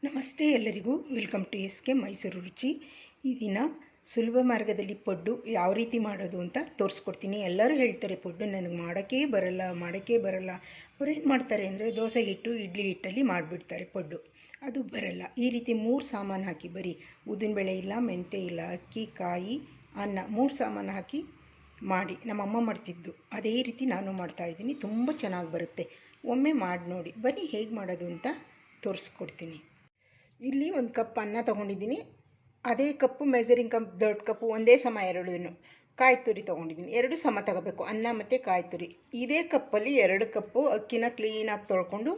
ನಮಸ್ತೆ ಎಲ್ಲರಿಗೂ, welcome to SK Mysuru ರುಚಿ. ಈ ದಿನ ಸುಲಭ ಮಾರ್ಗದಲ್ಲಿ ಪಡ್ಡು ಯಾವ ರೀತಿ ಮಾಡೋದು ಅಂತ ತೋರಿಸ್ಕೊಡ್ತೀನಿ. ಎಲ್ಲರೂ ಹೇಳ್ತಾರೆ ಪಡ್ಡು ನನಗೆ ಮಾಡೋಕ್ಕೇ ಬರಲ್ಲ. ಅವ್ರೇನು ಮಾಡ್ತಾರೆ ಅಂದರೆ ದೋಸೆ ಹಿಟ್ಟು ಇಡ್ಲಿ ಹಿಟ್ಟಲ್ಲಿ ಮಾಡಿಬಿಡ್ತಾರೆ ಪಡ್ಡು. ಅದು ಬರಲ್ಲ. ಈ ರೀತಿ 3 ಸಾಮಾನು ಹಾಕಿ, ಬರೀ ಉದ್ದಿನಬೇಳೆ ಇಲ್ಲ, ಮೆಂತ್ಯ ಇಲ್ಲ, ಅಕ್ಕಿ, ಕಾಯಿ, ಅನ್ನ 3 ಸಾಮಾನು ಹಾಕಿ ಮಾಡಿ ನಮ್ಮಮ್ಮ ಮಾಡ್ತಿದ್ದು ಅದೇ ರೀತಿ ನಾನು ಮಾಡ್ತಾಯಿದ್ದೀನಿ. ತುಂಬ ಚೆನ್ನಾಗಿ ಬರುತ್ತೆ. ಒಮ್ಮೆ ಮಾಡಿ ನೋಡಿ. ಬನ್ನಿ ಹೇಗೆ ಮಾಡೋದು ಅಂತ ತೋರಿಸ್ಕೊಡ್ತೀನಿ. ಇಲ್ಲಿ 1 ಕಪ್ ಅನ್ನ ತೊಗೊಂಡಿದ್ದೀನಿ. ಅದೇ ಕಪ್ಪು ಮೆಜರಿಂಗ್ ಕಪ್, ದೊಡ್ಡ ಕಪ್ಪು ಒಂದೇ ಸಮ ಎರಡೂ. ಕಾಯಿ ತುರಿ ತೊಗೊಂಡಿದ್ದೀನಿ. 2 ಸಮ ತಗೋಬೇಕು, ಅನ್ನ ಮತ್ತು ಕಾಯಿ ತುರಿ. ಇದೇ ಕಪ್ಪಲ್ಲಿ 2 ಕಪ್ಪು ಅಕ್ಕಿನ ಕ್ಲೀನಾಗಿ ತೊಳ್ಕೊಂಡು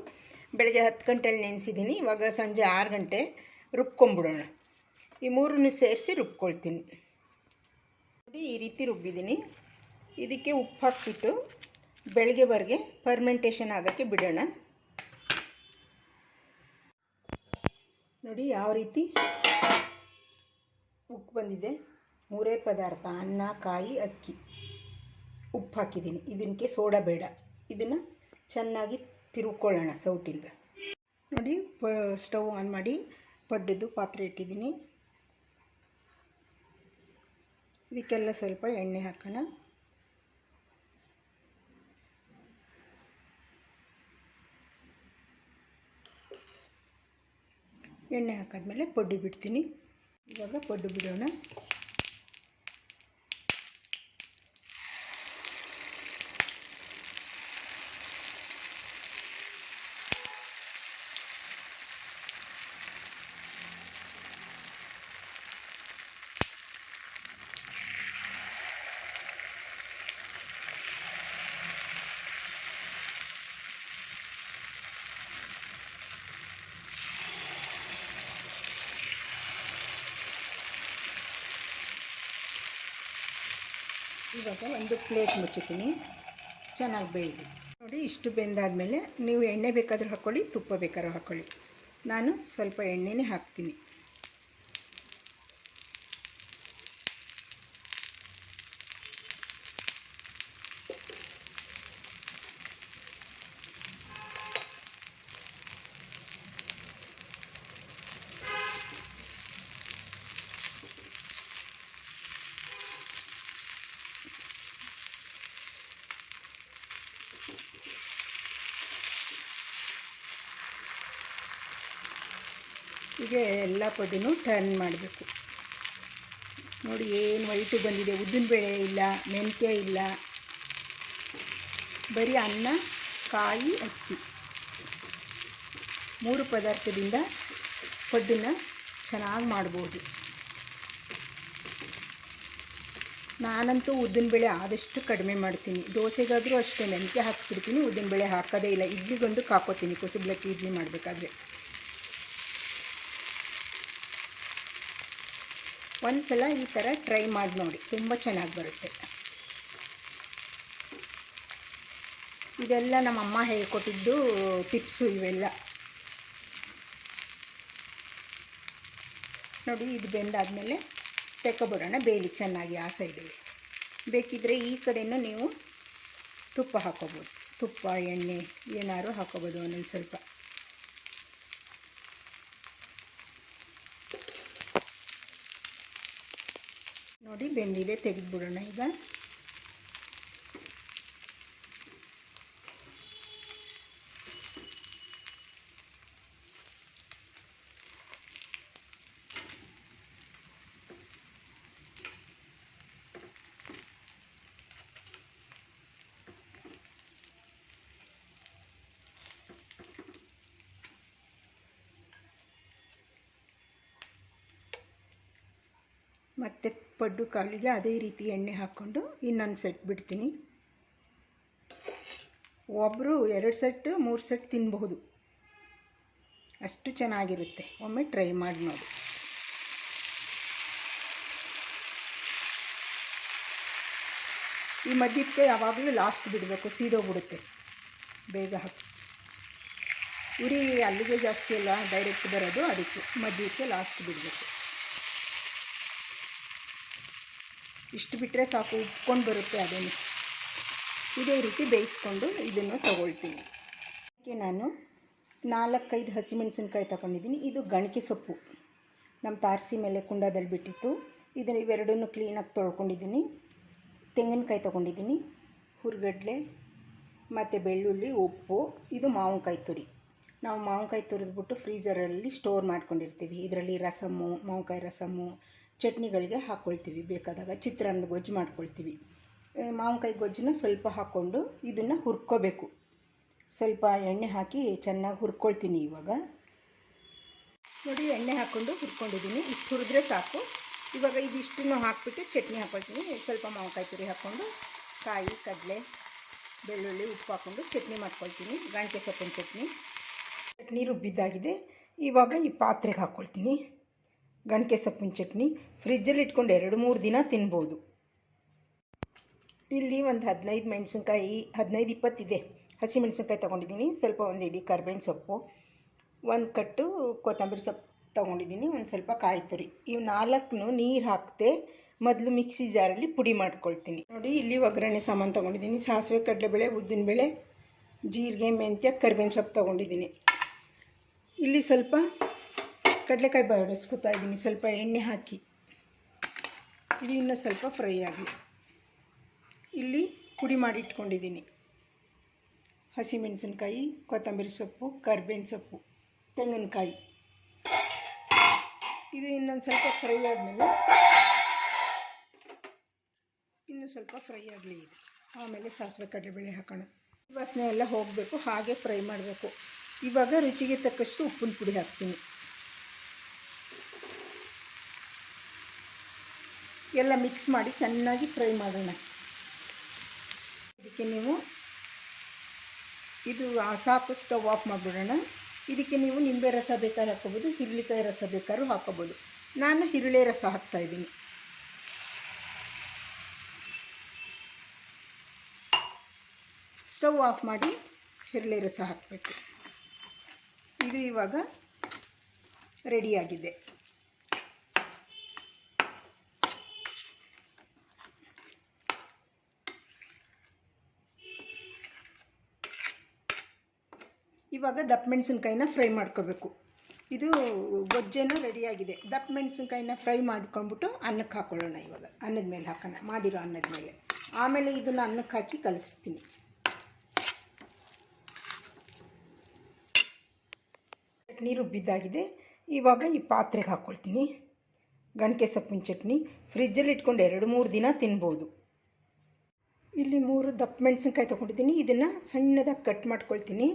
ಬೆಳಗ್ಗೆ 10 ಗಂಟೆಯಲ್ಲಿ ನೆನೆಸಿದ್ದೀನಿ. ಇವಾಗ ಸಂಜೆ 6 ಗಂಟೆ ರುಬ್ಕೊಂಬಿಡೋಣ. ಈ 3 ಸೇರಿಸಿ ರುಬ್ಕೊಳ್ತೀನಿ. ನೋಡಿ, ಈ ರೀತಿ ರುಬ್ಬಿದ್ದೀನಿ. ಇದಕ್ಕೆ ಉಪ್ಪು ಹಾಕ್ಬಿಟ್ಟು ಬೆಳಗ್ಗೆವರೆಗೆ ಫರ್ಮೆಂಟೇಷನ್ ಆಗೋಕ್ಕೆ ಬಿಡೋಣ. ನೋಡಿ ಯಾವ ರೀತಿ ಉಪ್ಪು ಬಂದಿದೆ. 3 ಪದಾರ್ಥ, ಅನ್ನ, ಕಾಯಿ, ಅಕ್ಕಿ, ಉಪ್ಪು ಹಾಕಿದ್ದೀನಿ. ಇದಕ್ಕೆ ಸೋಡಾ ಬೇಡ. ಇದನ್ನು ಚೆನ್ನಾಗಿ ತಿರುಗ್ಕೊಳ್ಳೋಣ ಸೌಟಿಂದ. ನೋಡಿ, ಸ್ಟವ್ ಆನ್ ಮಾಡಿ ಪಡ್ಡದ್ದು ಪಾತ್ರೆ ಇಟ್ಟಿದ್ದೀನಿ. ಇದಕ್ಕೆಲ್ಲ ಸ್ವಲ್ಪ ಎಣ್ಣೆ ಹಾಕೋಣ. ಎಣ್ಣೆ ಹಾಕಿದ್ಮೇಲೆ ಪಡ್ಡು ಬಿಡ್ತೀನಿ. ಇವಾಗ ಪಡ್ಡು ಬಿಡೋಣ. ಇವಾಗ ಒಂದು ಪ್ಲೇಟ್ ಮುಚ್ಚುತ್ತೀನಿ. ಚೆನ್ನಾಗಿ ಬೇಯಲಿ. ನೋಡಿ, ಇಷ್ಟು ಬೆಂದಾದಮೇಲೆ ನೀವು ಎಣ್ಣೆ ಬೇಕಾದರೂ ಹಾಕ್ಕೊಳ್ಳಿ, ತುಪ್ಪ ಬೇಕಾದ್ರೂ ಹಾಕ್ಕೊಳ್ಳಿ. ನಾನು ಸ್ವಲ್ಪ ಎಣ್ಣೆನೇ ಹಾಕ್ತೀನಿ. ಹೀಗೆ ಎಲ್ಲ ಪಡ್ಡೂ ಟರ್ನ್ ಮಾಡಬೇಕು. ನೋಡಿ, ಏನು ವೈಟು ಬಂದಿದೆ. ಉದ್ದಿನಬೇಳೆ ಇಲ್ಲ, ಮೆಂತ್ಯ ಇಲ್ಲ, ಬರೀ ಅನ್ನ, ಕಾಯಿ, ಅಕ್ಕಿ 3 ಪದಾರ್ಥದಿಂದ ಪಡ್ಡನ್ನು ಚೆನ್ನಾಗಿ ಮಾಡ್ಬೋದು. ನಾನಂತೂ ಉದ್ದಿನಬೇಳೆ ಆದಷ್ಟು ಕಡಿಮೆ ಮಾಡ್ತೀನಿ. ದೋಸೆಗಾದರೂ ಅಷ್ಟೇ ಮೆಂತ್ಯ ಹಾಕ್ಬಿಡ್ತೀನಿ, ಉದ್ದಿನಬೇಳೆ ಹಾಕೋದೇ ಇಲ್ಲ. ಇಡ್ಲಿಗೊಂದು ಹಾಕ್ಕೋತೀನಿ, ಕುಸುಬ್ಲಕ್ಕಿ ಇಡ್ಲಿ ಮಾಡಬೇಕಾದ್ರೆ. ಒಂದು ಸಲ ಈ ಥರ ಟ್ರೈ ಮಾಡಿ ನೋಡಿ, ತುಂಬ ಚೆನ್ನಾಗಿ ಬರುತ್ತೆ. ಇದೆಲ್ಲ ನಮ್ಮಮ್ಮ ಹೇಳ್ಕೊಟ್ಟಿದ್ದು ಟಿಪ್ಸು ಇವೆಲ್ಲ. ನೋಡಿ, ಇದು ಬೆಂದಾದಮೇಲೆ ತೆಕ್ಕೊಬಿಡೋಣ. ಬೇಲಿ ಚೆನ್ನಾಗಿ ಆ ಸೈಡಿಗೆ. ಬೇಕಿದ್ದರೆ ಈ ಕಡೆಯೂ ನೀವು ತುಪ್ಪ ಹಾಕ್ಕೋಬೋದು. ತುಪ್ಪ, ಎಣ್ಣೆ ಏನಾದ್ರು ಹಾಕ್ಕೋಬೋದು ಒಂದೊಂದು ಸ್ವಲ್ಪ. ನೋಡಿ, ಬೆಂದಿದೆ, ತೆಗೆದುಬಿಡೋಣ ಈಗ. ಮತ್ತು ಪಡ್ಡು ಕಾಲಿಗೆ ಅದೇ ರೀತಿ ಎಣ್ಣೆ ಹಾಕ್ಕೊಂಡು ಇನ್ನೊಂದು ಸೆಟ್ ಬಿಡ್ತೀನಿ. ಒಬ್ಬರು 2 ಸೆಟ್ 3 ಸೆಟ್ ತಿನ್ನಬಹುದು, ಅಷ್ಟು ಚೆನ್ನಾಗಿರುತ್ತೆ. ಒಮ್ಮೆ ಟ್ರೈ ಮಾಡಿ ನೋಡಿ. ಈ ಮಧ್ಯಕ್ಕೆ ಯಾವಾಗಲೂ ಲಾಸ್ಟ್ ಬಿಡಬೇಕು, ಸೀದೋಗ್ಬಿಡುತ್ತೆ ಬೇಗ. ಹಾಕಿ ಉರಿ ಅಲ್ಲಿಗೆ ಜಾಸ್ತಿ ಅಲ್ಲ, ಡೈರೆಕ್ಟ್ ಬರೋದು, ಅದಕ್ಕೆ ಮಧ್ಯಕ್ಕೆ ಲಾಸ್ಟ್ ಬಿಡಬೇಕು. ಇಷ್ಟು ಬಿಟ್ಟರೆ ಸಾಕು, ಉಪ್ಕೊಂಡು ಬರುತ್ತೆ. ಅದೇನು ಇದೇ ರೀತಿ ಬೇಯಿಸ್ಕೊಂಡು ಇದನ್ನು ತಗೊಳ್ತೀನಿ. ಅದಕ್ಕೆ ನಾನು 4-5 ಹಸಿಮೆಣಸಿನ್ಕಾಯಿ ತಗೊಂಡಿದ್ದೀನಿ. ಇದು ಗಣಕೆ ಸೊಪ್ಪು ನಮ್ಮ ತಾರಸಿ ಮೇಲೆ ಕುಂಡದಲ್ಲಿ ಬಿಟ್ಟಿತ್ತು. ಇದನ್ನು ಇವೆರಡನ್ನೂ ಕ್ಲೀನಾಗಿ ತೊಳ್ಕೊಂಡಿದ್ದೀನಿ. ತೆಂಗಿನಕಾಯಿ ತೊಗೊಂಡಿದ್ದೀನಿ, ಹುರ್ಗಡ್ಲೆ ಮತ್ತು ಬೆಳ್ಳುಳ್ಳಿ, ಉಪ್ಪು. ಇದು ಮಾವಿನಕಾಯಿ ತುರಿ. ನಾವು ಮಾವಿನಕಾಯಿ ತುರಿದ್ಬಿಟ್ಟು ಫ್ರೀಝರಲ್ಲಿ ಸ್ಟೋರ್ ಮಾಡ್ಕೊಂಡಿರ್ತೀವಿ. ಇದರಲ್ಲಿ ರಸಮ್ಮು, ಮಾವಿನಕಾಯಿ ರಸಮ್ಮು, ಚಟ್ನಿಗಳಿಗೆ ಹಾಕ್ಕೊಳ್ತೀವಿ. ಬೇಕಾದಾಗ ಚಿತ್ರಾನ್ನದ ಗೊಜ್ಜು ಮಾಡ್ಕೊಳ್ತೀವಿ. ಮಾವಿನಕಾಯಿ ಗೊಜ್ಜನ್ನ ಸ್ವಲ್ಪ ಹಾಕ್ಕೊಂಡು ಇದನ್ನು ಹುರ್ಕೋಬೇಕು. ಸ್ವಲ್ಪ ಎಣ್ಣೆ ಹಾಕಿ ಚೆನ್ನಾಗಿ ಹುರ್ಕೊಳ್ತೀನಿ. ಇವಾಗ ನೋಡಿ, ಎಣ್ಣೆ ಹಾಕ್ಕೊಂಡು ಹುರ್ಕೊಂಡಿದ್ದೀನಿ. ಇಷ್ಟು ಹುರಿದ್ರೆ ಸಾಕು. ಇವಾಗ ಇದಿಷ್ಟನ್ನು ಹಾಕ್ಬಿಟ್ಟು ಚಟ್ನಿ ಹಾಕ್ಕೊಳ್ತೀನಿ. ಸ್ವಲ್ಪ ಮಾವಿನಕಾಯಿ ತುರಿ ಹಾಕ್ಕೊಂಡು ಕಾಯಿ, ಕಡಲೆ, ಬೆಳ್ಳುಳ್ಳಿ, ಉಪ್ಪು ಹಾಕ್ಕೊಂಡು ಚಟ್ನಿ ಮಾಡ್ಕೊಳ್ತೀನಿ. ಗಣಕೆ ಸೊಪ್ಪಿನ ಚಟ್ನಿ ರುಬ್ಬಿದ್ದಾಗಿದೆ. ಇವಾಗ ಈ ಪಾತ್ರೆಗೆ ಹಾಕ್ಕೊಳ್ತೀನಿ. ಗಣಕೆ ಸೊಪ್ಪಿನ ಚಟ್ನಿ ಫ್ರಿಜ್ಜಲ್ಲಿ ಇಟ್ಕೊಂಡು 2-3 ದಿನ ತಿನ್ಬೋದು. ಇಲ್ಲಿ ಒಂದು 15 ಮೆಣಸಿನ್ಕಾಯಿ, 15-20 ಇದೆ ಹಸಿಮೆಣಸಿನ್ಕಾಯಿ ತೊಗೊಂಡಿದ್ದೀನಿ. ಸ್ವಲ್ಪ ಒಂದು ಇಡೀ ಕರ್ಬೇವಿನ ಸೊಪ್ಪು, ಒಂದು ಕಟ್ಟು ಕೊತ್ತಂಬರಿ ಸೊಪ್ಪು ತೊಗೊಂಡಿದ್ದೀನಿ, ಒಂದು ಸ್ವಲ್ಪ ಕಾಯಿ ತುರಿ. ಇವು 4 ನೀರು ಹಾಕದೆ ಮೊದಲು ಮಿಕ್ಸಿ ಜಾರಲ್ಲಿ ಪುಡಿ ಮಾಡ್ಕೊಳ್ತೀನಿ. ನೋಡಿ, ಇಲ್ಲಿ ಒಗ್ಗರಣೆ ಸಾಮಾನು ತೊಗೊಂಡಿದ್ದೀನಿ. ಸಾಸಿವೆ, ಕಡಲೆಬೇಳೆ, ಉದ್ದಿನಬೇಳೆ, ಜೀರಿಗೆ, ಮೆಂತ್ಯ, ಕರ್ಬೇವಿನ ಸೊಪ್ಪು ತೊಗೊಂಡಿದ್ದೀನಿ. ಇಲ್ಲಿ ಸ್ವಲ್ಪ ಕಡಲೆಕಾಯಿ ಬಾಡಿಸ್ಕೊತಾ ಇದ್ದೀನಿ, ಸ್ವಲ್ಪ ಎಣ್ಣೆ ಹಾಕಿ. ಇದು ಇನ್ನೂ ಸ್ವಲ್ಪ ಫ್ರೈ ಆಗಲಿ. ಇಲ್ಲಿ ಪುಡಿ ಮಾಡಿ ಇಟ್ಕೊಂಡಿದ್ದೀನಿ ಹಸಿಮೆಣಸಿನ್ಕಾಯಿ, ಕೊತ್ತಂಬರಿ ಸೊಪ್ಪು, ಕರ್ಬೇವಿನ ಸೊಪ್ಪು, ತೆಂಗಿನಕಾಯಿ. ಇದು ಇನ್ನೊಂದು ಸ್ವಲ್ಪ ಫ್ರೈ ಆದಮೇಲೆ ಇನ್ನೂ ಸ್ವಲ್ಪ ಫ್ರೈ ಆಗಲಿ. ಇದು ಆಮೇಲೆ ಸಾಸಿವೆ, ಕಡಲೆಬೇಳೆ ಹಾಕೋಣ. ವಾಸನೆ ಎಲ್ಲ ಹೋಗಬೇಕು, ಹಾಗೆ ಫ್ರೈ ಮಾಡಬೇಕು. ಇವಾಗ ರುಚಿಗೆ ತಕ್ಕಷ್ಟು ಉಪ್ಪಿನ ಪುಡಿ ಹಾಕ್ತೀನಿ. ಎಲ್ಲ ಮಿಕ್ಸ್ ಮಾಡಿ ಚೆನ್ನಾಗಿ ಫ್ರೈ ಮಾಡೋಣ. ಇದಕ್ಕೆ ನೀವು ಇದು ಸಾಕು, ಸ್ಟವ್ ಆಫ್ ಮಾಡಿಬಿಡೋಣ. ಇದಕ್ಕೆ ನೀವು ನಿಂಬೆ ರಸ ಬೇಕಾದ್ರೆ ಹಾಕ್ಕೋಬೋದು, ಹಿರಳಿಕಾಯಿ ರಸ ಬೇಕಾದ್ರೂ ಹಾಕ್ಕೋಬೋದು. ನಾನು ಹಿರಳೆ ರಸ ಹಾಕ್ತಾಯಿದ್ದೀನಿ. ಸ್ಟವ್ ಆಫ್ ಮಾಡಿ ಹಿರಳೆ ರಸ ಹಾಕಬೇಕು. ಇದು ಇವಾಗ ರೆಡಿಯಾಗಿದೆ. ಇವಾಗ ದಪ್ಪ ಮೆಣಸಿನ್ಕಾಯಿನ ಫ್ರೈ ಮಾಡ್ಕೋಬೇಕು. ಇದು ಗೊಜ್ಜೇನೋ ರೆಡಿಯಾಗಿದೆ. ದಪ್ಪ ಮೆಣಸಿನ್ಕಾಯಿನ ಫ್ರೈ ಮಾಡ್ಕೊಂಬಿಟ್ಟು ಅನ್ನಕ್ಕೆ ಹಾಕ್ಕೊಳ್ಳೋಣ. ಇವಾಗ ಅನ್ನದ ಮೇಲೆ ಹಾಕೋಣ, ಮಾಡಿರೋ ಅನ್ನದ ಮೇಲೆ. ಆಮೇಲೆ ಇದನ್ನು ಅನ್ನಕ್ಕೆ ಹಾಕಿ ಕಲಿಸ್ತೀನಿ. ಚಟ್ನಿ ರುಬ್ಬಿದ್ದಾಗಿದೆ. ಇವಾಗ ಈ ಪಾತ್ರೆಗೆ ಹಾಕ್ಕೊಳ್ತೀನಿ. ಗಣಕೆ ಸೊಪ್ಪಿನ ಚಟ್ನಿ ಫ್ರಿಜ್ಜಲ್ಲಿ ಇಟ್ಕೊಂಡು 2-3 ದಿನ ತಿನ್ಬೋದು. ಇಲ್ಲಿ 3 ದಪ್ಪ ಮೆಣಸಿನ್ಕಾಯಿ ತೊಗೊಂಡಿದ್ದೀನಿ. ಇದನ್ನು ಸಣ್ಣದಾಗಿ ಕಟ್ ಮಾಡ್ಕೊಳ್ತೀನಿ.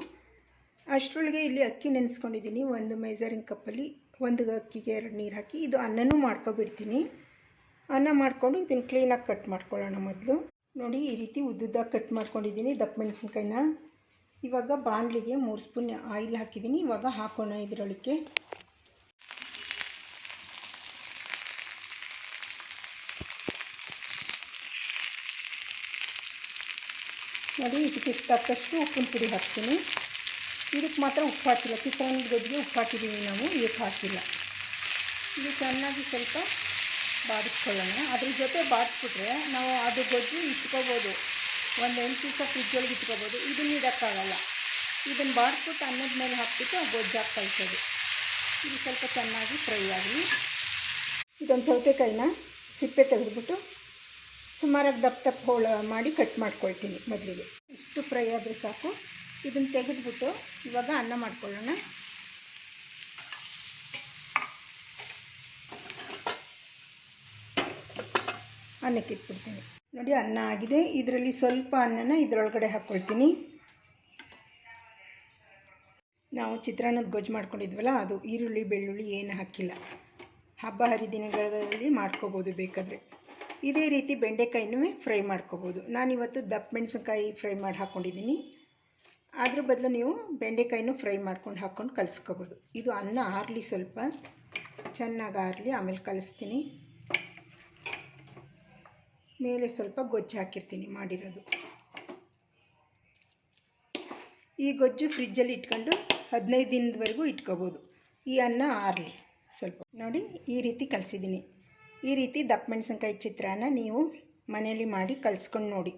ಅಷ್ಟರೊಳಗೆ ಇಲ್ಲಿ ಅಕ್ಕಿ ನೆನೆಸ್ಕೊಂಡಿದ್ದೀನಿ. ಒಂದು ಮೆಜರಿಂಗ್ ಕಪ್ಪಲ್ಲಿ 1 ಅಕ್ಕಿಗೆ 2 ನೀರು ಹಾಕಿ ಇದು ಅನ್ನನೂ ಮಾಡ್ಕೊಬಿಡ್ತೀನಿ. ಅನ್ನ ಮಾಡಿಕೊಂಡು ಇದನ್ನು ಕ್ಲೀನಾಗಿ ಕಟ್ ಮಾಡ್ಕೊಳ್ಳೋಣ. ಮೊದಲು ನೋಡಿ, ಈ ರೀತಿ ಉದ್ದುದ್ದಾಗಿ ಕಟ್ ಮಾಡ್ಕೊಂಡಿದ್ದೀನಿ ದಪ್ಪ ಮೆಣಸಿನ್ಕಾಯಿನ. ಇವಾಗ ಬಾಣಲಿಗೆ 3 ಸ್ಪೂನ್ ಆಯಿಲ್ ಹಾಕಿದ್ದೀನಿ. ಇವಾಗ ಹಾಕೋಣ ಇದರೊಳಗೆ. ನೋಡಿ, ಇದಕ್ಕೆ ತಕ್ಕಷ್ಟು ಉಪ್ಪಿನ ಪುಡಿ ಹಾಕ್ತೀನಿ. ಇದಕ್ಕೆ ಮಾತ್ರ ಉಪ್ಪು ಹಾಕಿಲ್ಲ. ಚಿತ್ರಾನ್ನದ ಗೊಜ್ಜಿಗೆ ಉಪ್ಪು ಹಾಕಿದ್ದೀವಿ ನಾವು, ಇದಕ್ಕೆ ಹಾಕಿಲ್ಲ. ಇದು ಚೆನ್ನಾಗಿ ಸ್ವಲ್ಪ ಬಾಡಿಸ್ಕೊಳ್ಳೋಣ. ಅದ್ರ ಜೊತೆ ಬಾಡಿಸ್ಬಿಟ್ರೆ ನಾವು ಅದು ಗೊಜ್ಜು ಇಟ್ಕೋಬೋದು. ಒಂದು 8 ದಿವಸ ಫ್ರಿಜ್ಜೊಳಗೆ ಇಟ್ಕೋಬೋದು. ಇದನ್ನು ಇಡೋಕ್ಕಾಗಲ್ಲ. ಇದನ್ನು ಬಾಡಿಸ್ಬಿಟ್ಟು ಅನ್ನದ ಮೇಲೆ ಹಾಕ್ಬಿಟ್ಟು ಆ ಗೊಜ್ಜು ಹಾಕ್ತಾಯಿಸೋದು. ಇದು ಸ್ವಲ್ಪ ಚೆನ್ನಾಗಿ ಫ್ರೈ ಆಗಲಿ. ಇದೊಂದು ಸೌತೆಕಾಯಿನ ಸಿಪ್ಪೆ ತೆಗೆದುಬಿಟ್ಟು ಸುಮಾರಾಗಿ ದಪ್ಪ ಹೋಳು ಮಾಡಿ ಕಟ್ ಮಾಡ್ಕೊಳ್ತೀನಿ. ಮೊದಲಿಗೆ ಇಷ್ಟು ಫ್ರೈ ಆದರೆ ಸಾಕು. ಇದನ್ನು ತೆಗೆದುಬಿಟ್ಟು ಇವಾಗ ಅನ್ನ ಮಾಡ್ಕೊಳ್ಳೋಣ. ಅನ್ನಕ್ಕೆ ಇಟ್ಬಿಡ್ತೀನಿ. ನೋಡಿ, ಅನ್ನ ಆಗಿದೆ. ಇದರಲ್ಲಿ ಸ್ವಲ್ಪ ಅನ್ನನ ಇದರೊಳಗಡೆ ಹಾಕ್ಕೊಳ್ತೀನಿ. ನಾವು ಚಿತ್ರಾನ್ನದ ಗೊಜ್ಜು ಮಾಡ್ಕೊಂಡಿದ್ವಲ್ಲ, ಅದು ಈರುಳ್ಳಿ, ಬೆಳ್ಳುಳ್ಳಿ ಏನು ಹಾಕಿಲ್ಲ. ಹಬ್ಬ ಹರಿದಿನಗಳಲ್ಲಿ ಮಾಡ್ಕೋಬೋದು ಬೇಕಾದರೆ. ಇದೇ ರೀತಿ ಬೆಂಡೆಕಾಯಿನೂ ಫ್ರೈ ಮಾಡ್ಕೋಬೋದು. ನಾನಿವತ್ತು ದಪ್ಪ ಮೆಣಸಿನ್ಕಾಯಿ ಫ್ರೈ ಮಾಡಿ ಹಾಕ್ಕೊಂಡಿದ್ದೀನಿ. ಅದ್ರ ಬದಲು ನೀವು ಬೆಂಡೆಕಾಯಿನೂ ಫ್ರೈ ಮಾಡ್ಕೊಂಡು ಹಾಕ್ಕೊಂಡು ಕಲಿಸ್ಕೋಬೋದು. ಇದು ಅನ್ನ ಆರಲಿ, ಸ್ವಲ್ಪ ಚೆನ್ನಾಗಿ ಆರಲಿ, ಆಮೇಲೆ ಕಲಿಸ್ತೀನಿ. ಮೇಲೆ ಸ್ವಲ್ಪ ಗೊಜ್ಜು ಹಾಕಿರ್ತೀನಿ ಮಾಡಿರೋದು. ಈ ಗೊಜ್ಜು ಫ್ರಿಜ್ಜಲ್ಲಿ ಇಟ್ಕೊಂಡು 15 ದಿನದವರೆಗೂ ಇಟ್ಕೋಬೋದು. ಈ ಅನ್ನ ಆರಲಿ ಸ್ವಲ್ಪ. ನೋಡಿ, ಈ ರೀತಿ ಕಲಿಸಿದ್ದೀನಿ. ಈ ರೀತಿ ದಪ್ಪ ಮೆಣಸಿನ್ಕಾಯಿ ಚಿತ್ರಾನ್ನ ನೀವು ಮನೆಯಲ್ಲಿ ಮಾಡಿ ಕಲಿಸ್ಕೊಂಡು ನೋಡಿ.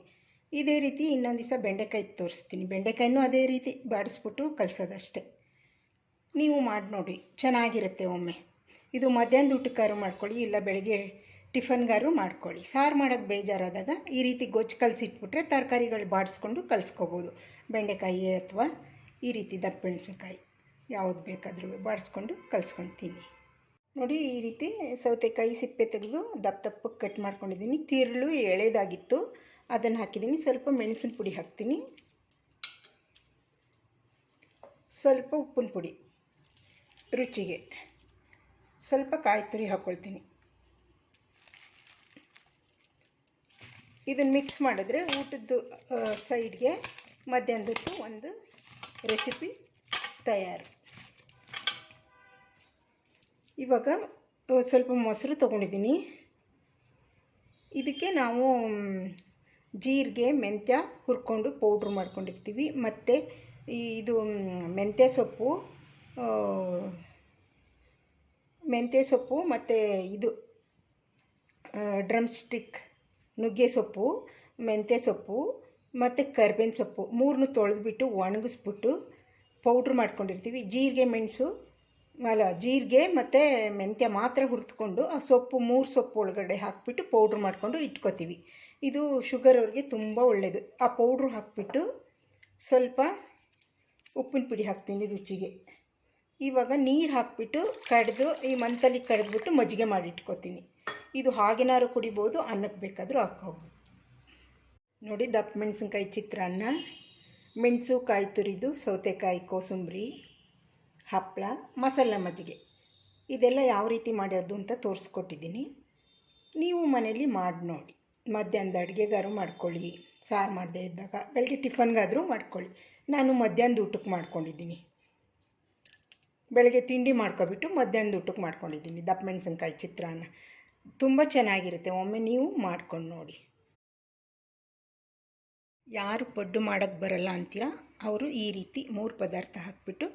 ಇದೇ ರೀತಿ ಇನ್ನೊಂದು ದಿವಸ ಬೆಂಡೆಕಾಯಿ ತೋರಿಸ್ತೀನಿ. ಬೆಂಡೆಕಾಯಿನೂ ಅದೇ ರೀತಿ ಬಾಡಿಸ್ಬಿಟ್ಟು ಕಲಿಸೋದಷ್ಟೇ. ನೀವು ಮಾಡಿ ನೋಡಿ, ಚೆನ್ನಾಗಿರುತ್ತೆ. ಒಮ್ಮೆ ಇದು ಮಧ್ಯಾಹ್ನದ ಊಟಕ್ಕಾರು ಮಾಡ್ಕೊಳ್ಳಿ, ಇಲ್ಲ ಬೆಳಗ್ಗೆ ಟಿಫನ್ಗಾರು ಮಾಡ್ಕೊಳ್ಳಿ. ಸಾರು ಮಾಡೋಕ್ಕೆ ಬೇಜಾರಾದಾಗ ಈ ರೀತಿ ಗೊಜ್ಜು ಕಲಸಿಟ್ಬಿಟ್ರೆ ತರಕಾರಿಗಳು ಬಾಡಿಸ್ಕೊಂಡು ಕಲಿಸ್ಕೋಬೋದು. ಬೆಂಡೆಕಾಯಿ ಅಥವಾ ಈ ರೀತಿ ದಪ್ಪ ಮೆಣಸಿನ್ಕಾಯಿ ಯಾವುದು ಬೇಕಾದರೂ ಬಾಡಿಸ್ಕೊಂಡು ಕಲಿಸ್ಕೊಳ್ತೀನಿ. ನೋಡಿ, ಈ ರೀತಿ ಸೌತೆಕಾಯಿ ಸಿಪ್ಪೆ ತೆಗೆದು ದಪ್ಪ ದಪ್ಪಕ್ಕೆ ಕಟ್ ಮಾಡ್ಕೊಂಡಿದ್ದೀನಿ. ತಿರುಳು ಎಳೆದಾಗಿತ್ತು, ಅದನ್ನು ಹಾಕಿದ್ದೀನಿ. ಸ್ವಲ್ಪ ಮೆಣಸಿನ ಪುಡಿ ಹಾಕ್ತೀನಿ, ಸ್ವಲ್ಪ ಉಪ್ಪಿನ ಪುಡಿ ರುಚಿಗೆ, ಸ್ವಲ್ಪ ಕಾಯಿ ತುರಿ ಹಾಕ್ಕೊಳ್ತೀನಿ. ಇದನ್ನು ಮಿಕ್ಸ್ ಮಾಡಿದ್ರೆ ಊಟದ್ದು ಸೈಡ್ಗೆ ಮಧ್ಯಾಹ್ನದೊತ್ತು ಒಂದು ರೆಸಿಪಿ ತಯಾರು. ಇವಾಗ ಸ್ವಲ್ಪ ಮೊಸರು ತೊಗೊಂಡಿದ್ದೀನಿ. ಇದಕ್ಕೆ ನಾವು ಜೀರಿಗೆ ಮೆಂತ್ಯ ಹುರ್ಕೊಂಡು ಪೌಡ್ರ್ ಮಾಡ್ಕೊಂಡಿರ್ತೀವಿ. ಮತ್ತು ಇದು ಮೆಂತ್ಯ ಸೊಪ್ಪು ಮತ್ತು ಇದು ಡ್ರಮ್ ಸ್ಟಿಕ್, ನುಗ್ಗೆ ಸೊಪ್ಪು, ಮೆಂತ್ಯ ಸೊಪ್ಪು ಮತ್ತು ಕರ್ಬೇವಿನ ಸೊಪ್ಪು ಮೂರನ್ನು ತೊಳೆದ್ಬಿಟ್ಟು ಒಣಗಿಸ್ಬಿಟ್ಟು ಪೌಡ್ರ್ ಮಾಡ್ಕೊಂಡಿರ್ತೀವಿ. ಜೀರಿಗೆ ಮತ್ತು ಮೆಂತ್ಯ ಮಾತ್ರ ಹುರಿದುಕೊಂಡು ಆ ಸೊಪ್ಪು 3 ಸೊಪ್ಪು ಒಳಗಡೆ ಹಾಕಿಬಿಟ್ಟು ಪೌಡ್ರ್ ಮಾಡಿಕೊಂಡು ಇಟ್ಕೋತೀವಿ. ಇದು ಶುಗರ್ ಅವ್ರಿಗೆ ತುಂಬ ಒಳ್ಳೆಯದು. ಆ ಪೌಡ್ರು ಹಾಕಿಬಿಟ್ಟು ಸ್ವಲ್ಪ ಉಪ್ಪಿನ ಪುಡಿ ಹಾಕ್ತೀನಿ ರುಚಿಗೆ. ಇವಾಗ ನೀರು ಹಾಕಿಬಿಟ್ಟು ಈ ಮಂತಲ್ಲಿ ಕಡಿದ್ಬಿಟ್ಟು ಮಜ್ಜಿಗೆ ಮಾಡಿ ಇಟ್ಕೋತೀನಿ. ಇದು ಹಾಗೇನಾದ್ರು ಕುಡಿಬೋದು, ಅನ್ನಕ್ಕೆ ಬೇಕಾದರೂ ಹಾಕ್ಕೋಬೋದು. ನೋಡಿ, ದಪ್ಪ ಮೆಣಸಿನ್ಕಾಯಿ ಚಿತ್ರಾನ್ನ, ಮೆಣಸು ಕಾಯಿ ತುರಿದು, ಸೌತೆಕಾಯಿ ಕೋಸಂಬರಿ, ಹಪ್ಪಳ, ಮಸಾಲ ಮಜ್ಜಿಗೆ, ಇದೆಲ್ಲ ಯಾವ ರೀತಿ ಮಾಡೋದು ಅಂತ ತೋರಿಸ್ಕೊಟ್ಟಿದ್ದೀನಿ. ನೀವು ಮನೇಲಿ ಮಾಡಿ ನೋಡಿ. ಮಧ್ಯಾಹ್ನದ ಅಡುಗೆಗಾರು ಮಾಡ್ಕೊಳ್ಳಿ, ಸಾರು ಮಾಡದೇ ಇದ್ದಾಗ ಬೆಳಗ್ಗೆ ಟಿಫನ್ಗಾದರೂ ಮಾಡ್ಕೊಳ್ಳಿ. ನಾನು ಮಧ್ಯಾಹ್ನದ ಊಟಕ್ಕೆ ಮಾಡ್ಕೊಂಡಿದ್ದೀನಿ. ಬೆಳಗ್ಗೆ ತಿಂಡಿ ಮಾಡ್ಕೊಬಿಟ್ಟು ಮಧ್ಯಾಹ್ನದ ಊಟಕ್ಕೆ ಮಾಡ್ಕೊಂಡಿದ್ದೀನಿ ದಪ್ಪ ಮೆಣಸಿನ್ಕಾಯಿ ಚಿತ್ರಾನ್ನ. ತುಂಬ ಚೆನ್ನಾಗಿರುತ್ತೆ. ಒಮ್ಮೆ ನೀವು ಮಾಡ್ಕೊಂಡು ನೋಡಿ. ಯಾರು ಪಡ್ಡು ಮಾಡೋಕ್ಕೆ ಬರಲ್ಲ ಅಂತೀರ ಅವರು ಈ ರೀತಿ 3 ಪದಾರ್ಥ ಹಾಕಿಬಿಟ್ಟು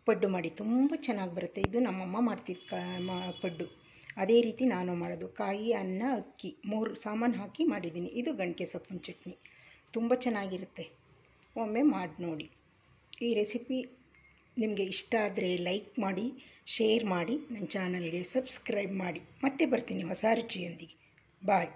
ಪಡ್ಡು ಮಾಡಿ, ತುಂಬ ಚೆನ್ನಾಗಿ ಬರುತ್ತೆ. ಇದು ನಮ್ಮಮ್ಮ ಮಾಡ್ತಿದ್ದ ಪಡ್ಡು, ಅದೇ ರೀತಿ ನಾನು ಮಾಡೋದು. ಕಾಯಿ, ಅನ್ನ, ಅಕ್ಕಿ 3 ಸಾಮಾನು ಹಾಕಿ ಮಾಡಿದ್ದೀನಿ. ಇದು ಗಂಟೆ ಸೊಪ್ಪಿನ ಚಟ್ನಿ, ತುಂಬ ಚೆನ್ನಾಗಿರುತ್ತೆ. ಒಮ್ಮೆ ಮಾಡಿ ನೋಡಿ. ಈ ರೆಸಿಪಿ ನಿಮಗೆ ಇಷ್ಟ ಆದರೆ ಲೈಕ್ ಮಾಡಿ, ಶೇರ್ ಮಾಡಿ, ನನ್ನ ಚಾನಲ್ಗೆ ಸಬ್ಸ್ಕ್ರೈಬ್ ಮಾಡಿ. ಮತ್ತೆ ಬರ್ತೀನಿ ಹೊಸ ರುಚಿಯೊಂದಿಗೆ. ಬಾಯ್.